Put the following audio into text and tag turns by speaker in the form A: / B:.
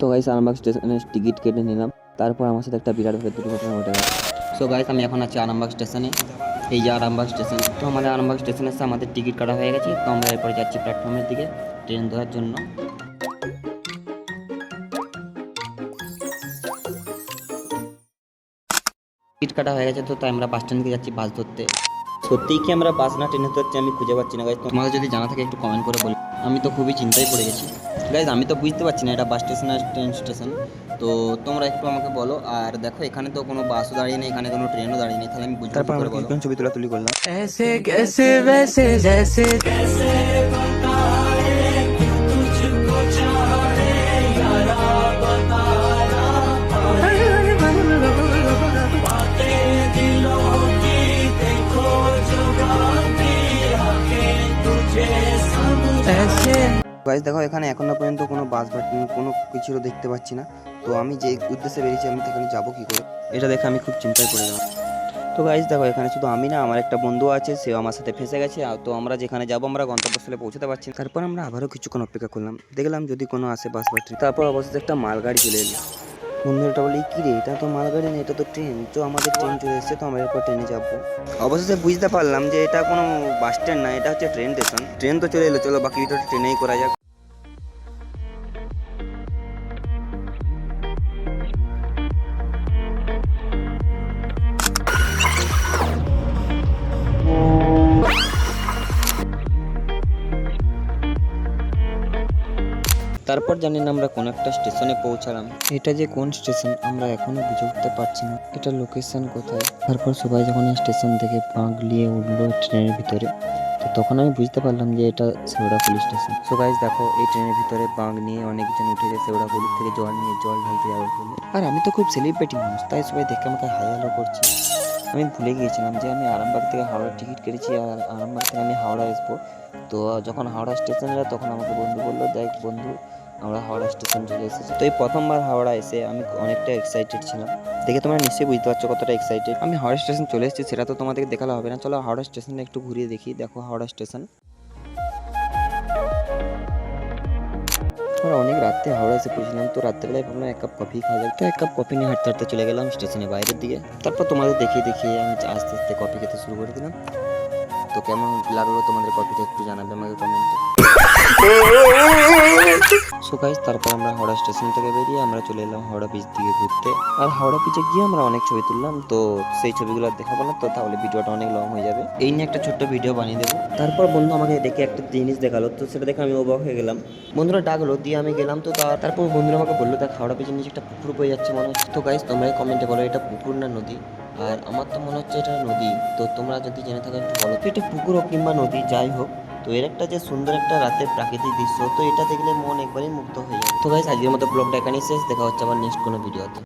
A: তো গাইস আরামবাগ স্টেশনের টিকিট কেটে নিলাম। তারপর আমার সাথে একটা বিরাট ভাবে দুর্ঘটনা ঘটে গেছে। সো গাইস আমি এখন আছি আরামবাগ স্টেশনে। এই যে আরামবাগ স্টেশন, তো আমাদের আরামবাগ স্টেশনে এসে আমাদের টিকিট কাটা হয়ে গেছে। তো আমরা এরপরে যাচ্ছি প্ল্যাটফর্মের দিকে ট্রেন ধরার জন্য। টিকিট কাটা হয়ে গেছে, তো তাই আমরা বাস স্ট্যান্ড থেকে যাচ্ছি বাস ধরতে। সত্যিই কি আমরা বাস না ট্রেনে ধরছি আমি খুঁজে পাচ্ছি না গাইস। তোমাদের যদি জানা থাকে একটু কমেন্ট করে বলো। আমি তো খুবই চিন্তায় পড়ে গেছি গাইস, আমি তো বুঝতে পারছি না এটা বাস স্টেশন আর ট্রেন স্টেশন। তো তোমরা একটু আমাকে বলো। আর দেখো এখানে তো কোনো বাসও দাঁড়িয়ে নেই, এখানে কোনো ট্রেনও দাঁড়িয়ে নেই, তাহলে আমি বুঝবো কি করে বলো। ছবি তুলি করলাম।
B: ऐसे कैसे वैसे जैसे कैसे बताए तुझको चाहे यारा बताया बातें दिलों की देखो जुबानी आके तुझे समझ ऐसे।
A: গাইস দেখো এখানে এখনো পর্যন্ত কোনো বাস বা ট্রেন কোনো কিছুরও দেখতে পাচ্ছি না। তো আমি যে উদ্দেশ্যে বেরিয়েছি আমি সেখানে যাবো কি করে, এটা দেখে আমি খুব চিন্তায় পড়ে গেলাম। তো গাইস দেখো এখানে শুধু আমি না, আমার একটা বন্ধু আছে, সেও আমার সাথে ফেসে গেছে। তো আমরা যেখানে যাবো আমরা গন্তব্যস্থলে পৌঁছতে পারছি না। তারপর আমরা আবারও কিছুক্ষণ অপেক্ষা করলাম, দেখলাম যদি কোনো আসে বাস বা ট্রেন। তারপর অবশেষে একটা মালগাড়ি চলে এলো। বন্ধুটা বলে কি রে, এটা তো মালগাড়ি না, এটা তো ট্রেন। তো আমাদের ট্রেন চলে এসেছে, তো আমরা এরপর ট্রেনে যাবো। অবশেষে বুঝতে পারলাম যে এটা কোনো বাস স্ট্যান্ড না, এটা হচ্ছে ট্রেন স্টেশন। ট্রেন তো চলে এলো, চলো বাকি ভিডিওটা ট্রেনেই করা যাক। তারপর জানি না আমরা কোন একটা স্টেশনে পৌঁছালাম। এটা যে কোন স্টেশন আমরা এখনো বুঝে উঠতে পারছি না, এটা লোকেশন কোথায়। তারপর সবাই যখন স্টেশন থেকে পা গলিয়ে উঠলো ট্রেনের ভিতরে, তো তখন আমি বুঝতে পারলাম যে এটা শেওড়াফুলি স্টেশন। সো গাইস দেখো এই ট্রেনের ভিতরে বাঁক নিয়ে অনেকজন উঠেছে শেওড়াফুলি থেকে জল নিয়ে, জল ঢালতে যাওয়ার জন্য। আর আমি তো খুব সেলিব্রিটি মানুষ, তাই সবাই দেখে আমাকে হাই হ্যালো করছে। আমি ভুলে গিয়েছিলাম যে আমি আরামবাগ থেকে হাওড়ার টিকিট কেটেছি, আর আরামবাগ থেকে আমি হাওড়া আসবো। তো যখন হাওড়া স্টেশন এলো তখন আমাকে বন্ধু বললো, দেখ বন্ধু আমরা হাওড়া স্টেশন চলে এসেছি। তো এই প্রথমবার হাওড়া এসে আমি অনেকটা এক্সাইটেড ছিলাম। দেখে তোমরা নিশ্চয়ই বুঝতে পারছো কতটা এক্সাইটেড আমি। হাওড়া স্টেশন চলে এসেছি, সেটা তো তোমাদেরকে দেখালে হবে না। চলো হাওড়া স্টেশনে একটু ঘুরিয়ে দেখি। দেখো হাওড়া স্টেশন। আমরা অনেক রাত্রে হাওড়া এসে পৌঁছলাম। তো রাত্রেবেলায় ভাবলাম এক কাপ কফি খাওয়া যাক। তো এক কাপ কফি নিয়ে হাঁটতে হাঁটতে চলে গেলাম স্টেশনের বাইরের দিকে। তারপর তোমাদের দেখিয়ে দেখিয়ে আমি আস্তে আস্তে কফি খেতে শুরু করে দিলাম। তো কেমন লাগলো তোমাদের কফিটা একটু জানাবে আমাকে কমেন্টে। সো গাইস তারপর আমরা হাওড়া স্টেশন থেকে বেরিয়ে আমরা চলে এলাম হাওড়া বিচ দিকে ঘুরতে। আর হাওড়া বিচে গিয়ে আমরা অনেক ছবি তুললাম। তো সেই ছবিগুলো আর দেখাবো না, তো তাহলে ভিডিওটা অনেক লং হয়ে যাবে। এই নিয়ে একটা ছোট্ট ভিডিও বানিয়ে দেবো। তারপর বন্ধু আমাকে দেখে একটা জিনিস দেখালো, তো সেটা দেখে আমি অবাক হয়ে গেলাম। বন্ধুরা ডাকলো, দিয়ে আমি গেলাম। তো তারপর বন্ধুরা আমাকে বললো দেখ হাওড়া বিচের নিচে একটা পুকুর বয়ে যাচ্ছে মনে হচ্ছে। তো গাইস তোমরাই কমেন্টে বলো এটা পুকুর না নদী। আর আমার তো মনে হচ্ছে এটা নদী। তো তোমরা যদি জেনে থাকো একটু বলো তো এটা পুকুর হোক কিংবা নদী যাই হোক। তো এর একটা যে সুন্দর একটা রাতের প্রাকৃতিক দৃশ্য, তো এটা দেখলে মন একবারই মুগ্ধ হয়ে যায়। তো গাইস আজকের মতো ব্লগটা এখানেই শেষ। দেখা হচ্ছে আবার নেক্সট কোনো ভিডিওতে।